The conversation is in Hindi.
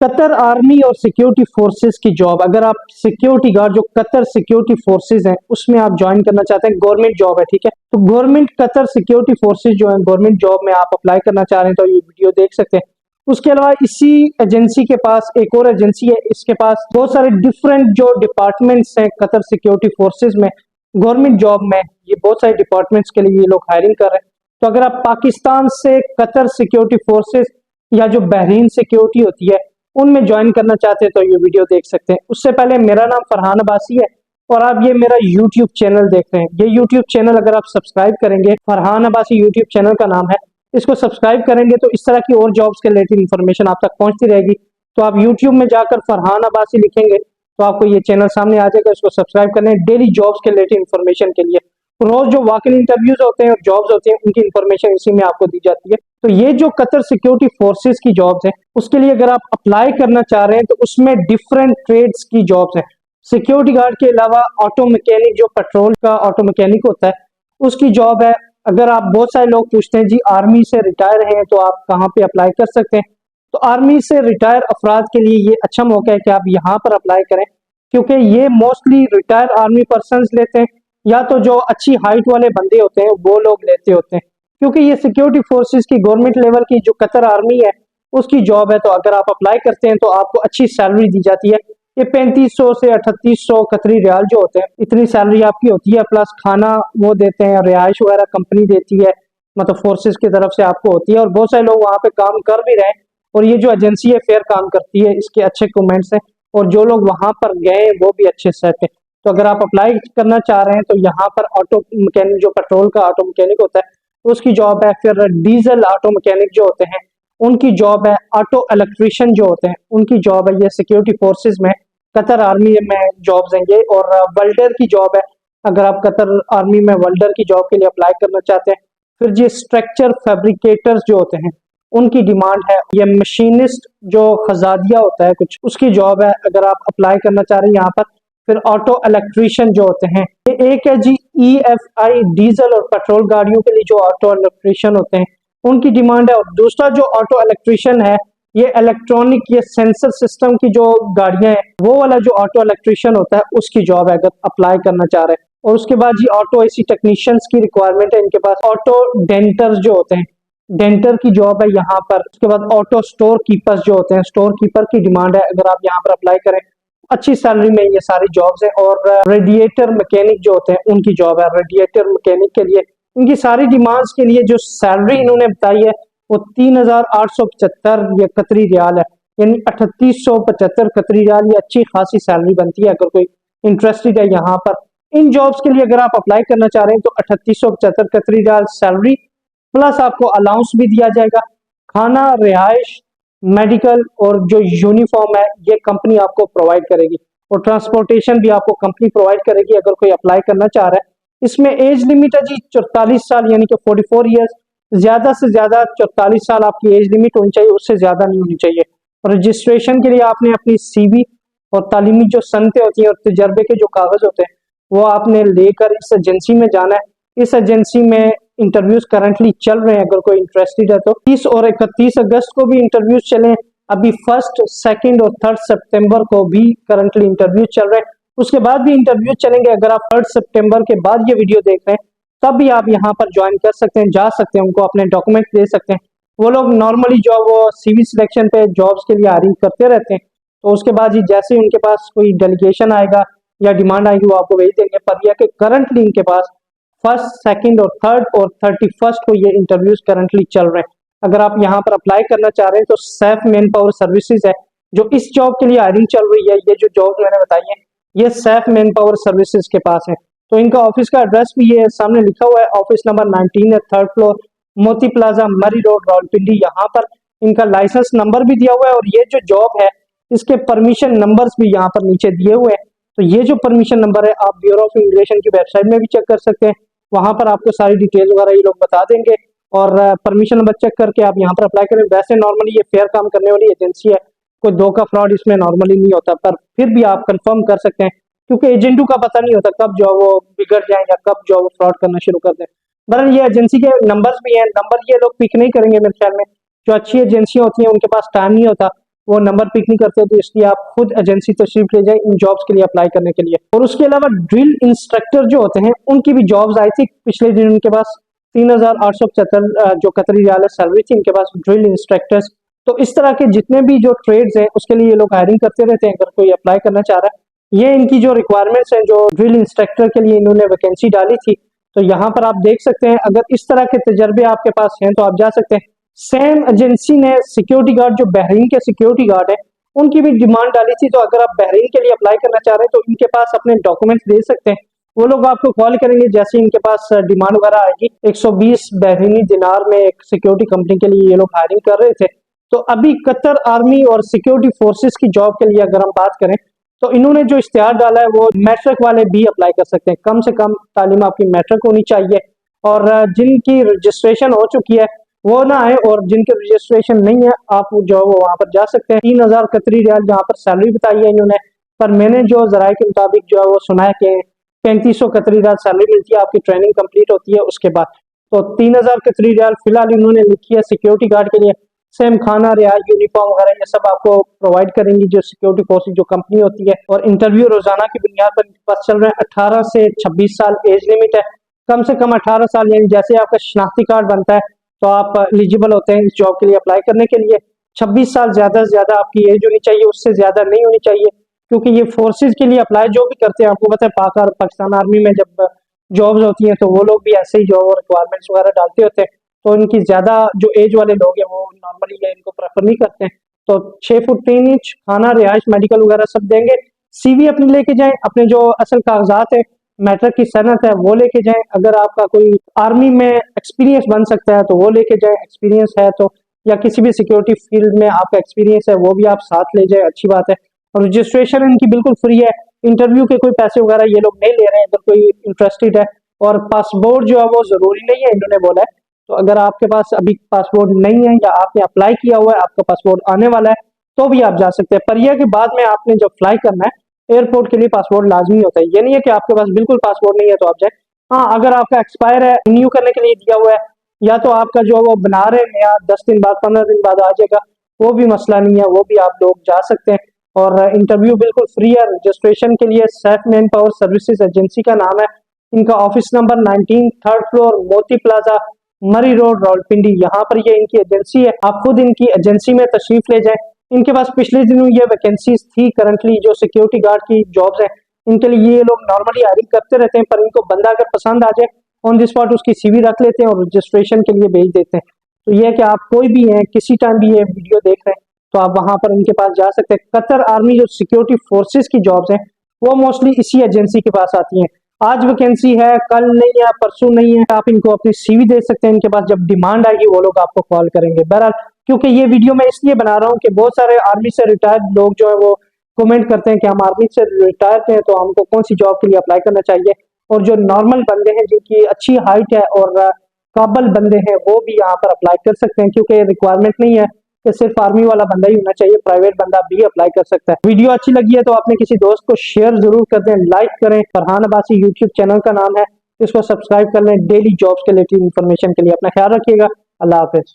कतर आर्मी और सिक्योरिटी फोर्सेस की जॉब, अगर आप सिक्योरिटी गार्ड जो कतर सिक्योरिटी फोर्सेस हैं उसमें आप ज्वाइन करना चाहते हैं, गवर्नमेंट जॉब है, ठीक है। तो गवर्नमेंट कतर सिक्योरिटी फोर्सेस जो है गवर्नमेंट जॉब में आप अप्लाई करना चाह रहे हैं तो ये वीडियो देख सकते हैं। उसके अलावा इसी एजेंसी के पास एक और एजेंसी है, इसके पास बहुत सारे डिफरेंट जो डिपार्टमेंट्स हैं कतर सिक्योरिटी फोर्सेज में, गवर्नमेंट जॉब में ये बहुत सारे डिपार्टमेंट्स के लिए ये लोग हायरिंग कर रहे हैं। तो अगर आप पाकिस्तान से कतर सिक्योरिटी फोर्सेज या जो बहरीन सिक्योरिटी होती है उनमें ज्वाइन करना चाहते हैं तो ये वीडियो देख सकते हैं। उससे पहले मेरा नाम फरहान अब्बासी है और आप ये मेरा यूट्यूब चैनल देख रहे हैं। ये यूट्यूब चैनल अगर आप सब्सक्राइब करेंगे, फरहान अब्बासी यूट्यूब चैनल का नाम है, इसको सब्सक्राइब करेंगे तो इस तरह की और जॉब्स के रिलेटेड इन्फॉर्मेशन आप तक पहुंचती रहेगी। तो आप यूट्यूब में जाकर फरहान अब्बासी लिखेंगे तो आपको ये चैनल सामने आ जाएगा, इसको सब्सक्राइब करना है डेली जॉब्स के रिलेटेड इन्फॉर्मेशन के लिए। रोज जो वॉक-इन इंटरव्यूज होते हैं और जॉब्स होती हैं उनकी इन्फॉर्मेशन इसी में आपको दी जाती है। तो ये जो कतर सिक्योरिटी फोर्सेस की जॉब्स हैं उसके लिए अगर आप अप्लाई करना चाह रहे हैं तो उसमें डिफरेंट ट्रेड्स की जॉब्स हैं। सिक्योरिटी गार्ड के अलावा ऑटो मैकेनिक, जो पेट्रोल का ऑटो मैकेनिक होता है, उसकी जॉब है। अगर आप, बहुत सारे लोग पूछते हैं जी आर्मी से रिटायर हैं तो आप कहाँ पे अप्लाई कर सकते हैं, तो आर्मी से रिटायर अफराद के लिए ये अच्छा मौका है कि आप यहाँ पर अप्लाई करें, क्योंकि ये मोस्टली रिटायर आर्मी पर्सन लेते हैं या तो जो अच्छी हाइट वाले बंदे होते हैं वो लोग लेते होते हैं, क्योंकि ये सिक्योरिटी फोर्सेस की गवर्नमेंट लेवल की जो कतर आर्मी है उसकी जॉब है। तो अगर आप अप्लाई करते हैं तो आपको अच्छी सैलरी दी जाती है। ये 3500 से 3800 कतरी रियाल जो होते हैं इतनी सैलरी आपकी होती है, प्लस खाना वो देते हैं, रिहाइश वगैरह कंपनी देती है, मतलब फोर्सेस की तरफ से आपको होती है। और बहुत सारे लोग वहाँ पे काम कर भी रहे हैं और ये जो एजेंसी है फेयर काम करती है, इसके अच्छे कमेंट्स हैं और जो लोग वहां पर गए वो भी अच्छे सेट है। तो अगर आप अप्लाई करना चाह रहे हैं तो यहाँ पर ऑटो मैकेनिक, जो पेट्रोल का ऑटो मैकेनिक होता है उसकी जॉब है। फिर डीजल ऑटो मैकेनिक जो होते हैं उनकी जॉब है। ऑटो इलेक्ट्रिशियन जो होते हैं उनकी जॉब है। ये सिक्योरिटी फोर्सेस में कतर आर्मी में जॉब्स हैं ये। और वेल्डर की जॉब है, अगर आप कतर आर्मी में वेल्डर की जॉब के लिए अप्लाई करना चाहते हैं। फिर ये स्ट्रक्चर फैब्रिकेटर्स जो होते हैं उनकी डिमांड है। ये मशीनिस्ट जो खजादिया होता है कुछ, उसकी जॉब है, अगर आप अप्लाई करना चाह रहे हैं यहाँ पर। फिर ऑटो इलेक्ट्रिशियन जो होते हैं, ये एक है जी EFI डीजल और पेट्रोल गाड़ियों के लिए जो ऑटो इलेक्ट्रिशियन होते हैं उनकी डिमांड है। और दूसरा जो ऑटो इलेक्ट्रिशियन है ये इलेक्ट्रॉनिक, ये सेंसर सिस्टम की जो गाड़ियां हैं वो वाला जो ऑटो इलेक्ट्रिशियन होता है उसकी जॉब है, अगर अप्लाई करना चाह रहे हैं। और उसके बाद जी ऑटो AC टेक्नीशियंस की रिक्वायरमेंट है इनके पास। ऑटो डेंटर्स जो होते हैं, डेंटर की जॉब है यहाँ पर। उसके बाद ऑटो स्टोर कीपर्स जो होते हैं, स्टोर कीपर की डिमांड है, अगर आप यहाँ पर अप्लाई करें अच्छी सैलरी में ये सारी जॉब्स हैं। और रेडिएटर मैकेनिक जो होते हैं उनकी जॉब है। रेडिएटर मैकेनिक के लिए इनकी सारी डिमांड्स के लिए जो सैलरी इन्होंने बताई है वो 3875 ये कतरी रियाल है, यानी 3875 कतरी रियाल। ये अच्छी खासी सैलरी बनती है अगर कोई इंटरेस्टेड है यहाँ पर इन जॉब्स के लिए। अगर आप अप्लाई करना चाह रहे हैं तो 3875 कतरी रियाल सैलरी, प्लस आपको अलाउंस भी दिया जाएगा, खाना, रिहाइश, मेडिकल और जो यूनिफॉर्म है ये कंपनी आपको प्रोवाइड करेगी। और ट्रांसपोर्टेशन भी आपको कंपनी प्रोवाइड करेगी अगर कोई अप्लाई करना चाह रहा है। इसमें एज लिमिट है जी 44 साल, यानी कि 44 ईयर्स। ज्यादा से ज्यादा 44 साल आपकी एज लिमिट होनी चाहिए, उससे ज्यादा नहीं होनी चाहिए। और रजिस्ट्रेशन के लिए आपने अपनी CV और तालीमी जो सनतें होती हैं और तजर्बे के जो कागज होते हैं वो आपने लेकर इस एजेंसी में जाना है। इस एजेंसी में इंटरव्यूज करंटली चल रहे हैं, अगर कोई इंटरेस्टेड है तो 30 और 31 अगस्त को भी इंटरव्यूज चले। अभी 1, 2 और 3 सितंबर को भी करंटली इंटरव्यूज चल रहे हैं, उसके बाद भी इंटरव्यूज चलेंगे। अगर आप 3 सितंबर के बाद ये वीडियो देख रहे हैं तब भी आप यहाँ पर ज्वाइन कर सकते हैं, जा सकते हैं, उनको अपने डॉक्यूमेंट दे सकते हैं। वो लोग नॉर्मली जो वो CV सिलेक्शन पे जॉब्स के लिए हायरिंग करते रहते हैं, तो उसके बाद ही जैसे ही उनके पास कोई डेलीगेशन आएगा या डिमांड आएगी वो आपको भेज देंगे। पर यह कि करंटली इनके पास 1, 2 और 3 और 31 को ये इंटरव्यूज करंटली चल रहे हैं। अगर आप यहाँ पर अप्लाई करना चाह रहे हैं तो सैफ मैन पावर सर्विसेज है जो इस जॉब के लिए हायरिंग चल रही है। ये जो जॉब मैंने बताई है ये सैफ मैन पावर सर्विसेज के पास है। तो इनका ऑफिस का एड्रेस भी ये सामने लिखा हुआ है, ऑफिस नंबर 19 है, 3rd फ्लोर, मोती प्लाजा, मरी रोड, रावलपिंडी। यहाँ पर इनका लाइसेंस नंबर भी दिया हुआ है और ये जो जॉब है इसके परमिशन नंबर्स भी यहाँ पर नीचे दिए हुए हैं। तो ये जो परमिशन नंबर है आप ब्यूरो ऑफ इमिग्रेशन की वेबसाइट में भी चेक कर सकते हैं, वहां पर आपको सारी डिटेल वगैरह ये लोग बता देंगे। और परमिशन नंबर चेक करके आप यहाँ पर अप्लाई करें। वैसे नॉर्मली ये फेयर काम करने वाली एजेंसी है, कोई धोखा फ्रॉड इसमें नॉर्मली नहीं होता, पर फिर भी आप कंफर्म कर सकते हैं क्योंकि एजेंटों का पता नहीं होता कब जो वो बिगड़ जाए या कब जो वो फ्रॉड करना शुरू कर दें। बहरहाल ये एजेंसी के नंबर्स भी हैं, नंबर ये लोग पिक नहीं करेंगे मेरे ख्याल में। जो अच्छी एजेंसियां होती हैं उनके पास टाइम नहीं होता, वो नंबर पिक नहीं करते, तो इसलिए आप खुद एजेंसी तशरीफ ले जाए इन जॉब्स के लिए अप्लाई करने के लिए। और उसके अलावा ड्रिल इंस्ट्रक्टर जो होते हैं उनकी भी जॉब्स आई थी पिछले दिन, उनके पास 3,875 जो कतरी रियाल सैलरी थी इनके पास ड्रिल इंस्ट्रक्टर्स। तो इस तरह के जितने भी जो ट्रेड्स हैं उसके लिए ये लोग हायरिंग करते रहते हैं, अगर कोई अप्लाई करना चाह रहा है। ये इनकी जो रिक्वायरमेंट्स हैं, जो ड्रिल इंस्ट्रक्टर के लिए इन्होंने वैकेंसी डाली थी, तो यहाँ पर आप देख सकते हैं अगर इस तरह के तजर्बे आपके पास हैं तो आप जा सकते हैं। सेम एजेंसी ने सिक्योरिटी गार्ड, जो बहरीन के सिक्योरिटी गार्ड है, उनकी भी डिमांड डाली थी। तो अगर आप बहरीन के लिए अप्लाई करना चाह रहे हैं तो इनके पास अपने डॉक्यूमेंट्स दे सकते हैं, वो लोग आपको कॉल करेंगे जैसे इनके पास डिमांड वगैरह आएगी। 120 बहरीनी दिनार में एक सिक्योरिटी कंपनी के लिए ये लोग हायरिंग कर रहे थे। तो अभी कतर आर्मी और सिक्योरिटी फोर्सेस की जॉब के लिए अगर हम बात करें तो इन्होंने जो इश्तिहार डाला है वो मैट्रिक वाले भी अप्लाई कर सकते हैं। कम से कम तालीम आपकी मैट्रिक होनी चाहिए, और जिनकी रजिस्ट्रेशन हो चुकी है वो ना आए, और जिनके रजिस्ट्रेशन नहीं है आप जो है वो वहाँ पर जा सकते हैं। 3,000 कतरी रियाल जहाँ पर सैलरी बताई है इन्होंने, पर मैंने जो जराये के मुताबिक जो है वो सुना है कि 3500 कतरी रियाल सैलरी मिलती है, आपकी ट्रेनिंग कंप्लीट होती है उसके बाद। तो 3,000 कतरी रियाल फिलहाल इन्होंने लिखी है सिक्योरिटी गार्ड के लिए। सेम खाना, रियाज, यूनिफॉर्म वगैरह ये सब आपको प्रोवाइड करेंगी जो सिक्योरिटी फोर्सेज जो कंपनी होती है। और इंटरव्यू रोजाना की बुनियाद पर पास चल रहे हैं। 18 से 26 साल एज लिमिट है, कम से कम 18 साल, यानी जैसे आपका शनाख्ती कार्ड बनता है तो आप एलिजिबल होते हैं इस जॉब के लिए अप्लाई करने के लिए। 26 साल ज्यादा से ज्यादा आपकी एज होनी चाहिए, उससे ज्यादा नहीं होनी चाहिए, क्योंकि ये फोर्सेज के लिए अप्लाई जो भी करते हैं, आपको पता है पाकिस्तान आर्मी में जब जॉब्स होती हैं तो वो लोग भी ऐसे ही जॉब रिक्वायरमेंट्स वगैरह डालते होते हैं। तो इनकी ज्यादा जो एज वाले लोग हैं वो नॉर्मली इनको प्रेफर नहीं करते हैं। तो 6 फुट 3 इंच, खाना, रिहाइश, मेडिकल वगैरह सब देंगे। सीवी अपनी लेके जाएं, अपने जो असल कागजात है, मैट्रिक की सनत है वो लेके जाएं। अगर आपका कोई आर्मी में एक्सपीरियंस बन सकता है तो वो लेके जाएं, एक्सपीरियंस है तो, या किसी भी सिक्योरिटी फील्ड में आपका एक्सपीरियंस है वो भी आप साथ ले जाए, अच्छी बात है। और रजिस्ट्रेशन इनकी बिल्कुल फ्री है, इंटरव्यू के कोई पैसे वगैरह ये लोग नहीं ले रहे हैं अगर कोई इंटरेस्टेड है। और पासपोर्ट जो है वो जरूरी नहीं है इन्होंने बोला है। तो अगर आपके पास अभी पासपोर्ट नहीं है या आपने अप्लाई किया हुआ है, आपका पासपोर्ट आने वाला है, तो भी आप जा सकते हैं। पर यह कि बाद में आपने जब फ्लाई करना है एयरपोर्ट के लिए पासपोर्ट लाजमी होता है। ये नहीं है कि आपके पास बिल्कुल पासपोर्ट नहीं है तो आप जाए। हाँ, अगर आपका एक्सपायर है, रिन्यू करने के लिए दिया हुआ है, या तो आपका जो वो बना रहे हैं नया 10 दिन बाद 15 दिन बाद आ जाएगा, वो भी मसला नहीं है, वो भी आप लोग जा सकते हैं। और इंटरव्यू बिल्कुल फ्री है। रजिस्ट्रेशन के लिए Saif man power services agency का नाम है। इनका ऑफिस नंबर 19, 3rd फ्लोर, मोती प्लाजा, मरी रोड, रावलपिंडी, यहाँ पर ये इनकी एजेंसी है। आप खुद इनकी एजेंसी में तशरीफ ले जाएं। इनके पास पिछले दिनों ये वैकेंसीज थी करंटली जो सिक्योरिटी गार्ड की जॉब्स हैं, इनके लिए ये लोग नॉर्मली हायरिंग करते रहते हैं, पर इनको बंदा अगर पसंद आ जाए ऑन द स्पॉट उसकी सीवी रख लेते हैं और रजिस्ट्रेशन के लिए भेज देते हैं। तो ये है कि आप कोई भी हैं, किसी टाइम भी ये वीडियो देख रहे हैं तो आप वहां पर इनके पास जा सकते हैं। कतर आर्मी जो सिक्योरिटी फोर्सेज की जॉब्स हैं वो मोस्टली इसी एजेंसी के पास आती हैं। आज वैकेंसी है, कल नहीं है, परसों नहीं है, आप इनको अपनी सीवी दे सकते हैं। इनके पास जब डिमांड आएगी वो लोग आपको कॉल करेंगे। बहरहाल, क्योंकि ये वीडियो मैं इसलिए बना रहा हूँ कि बहुत सारे आर्मी से रिटायर्ड लोग जो है वो कमेंट करते हैं कि हम आर्मी से रिटायर्ड हैं तो हमको कौन सी जॉब के लिए अप्लाई करना चाहिए। और जो नॉर्मल बंदे हैं जिनकी अच्छी हाइट है और काबल बंदे हैं वो भी यहाँ पर अप्लाई कर सकते हैं, क्योंकि रिक्वायरमेंट नहीं है कि सिर्फ आर्मी वाला बंदा ही होना चाहिए, प्राइवेट बंदा भी अप्लाई कर सकता है। वीडियो अच्छी लगी है तो अपने किसी दोस्त को शेयर जरूर कर दें, लाइक करें। फरहान अब्बासी यूट्यूब चैनल का नाम है, इसको सब्सक्राइब कर लें डेली जॉब्स के रिलेटेड इन्फॉर्मेशन के लिए। अपना ख्याल रखिएगा। अल्लाह हाफिज।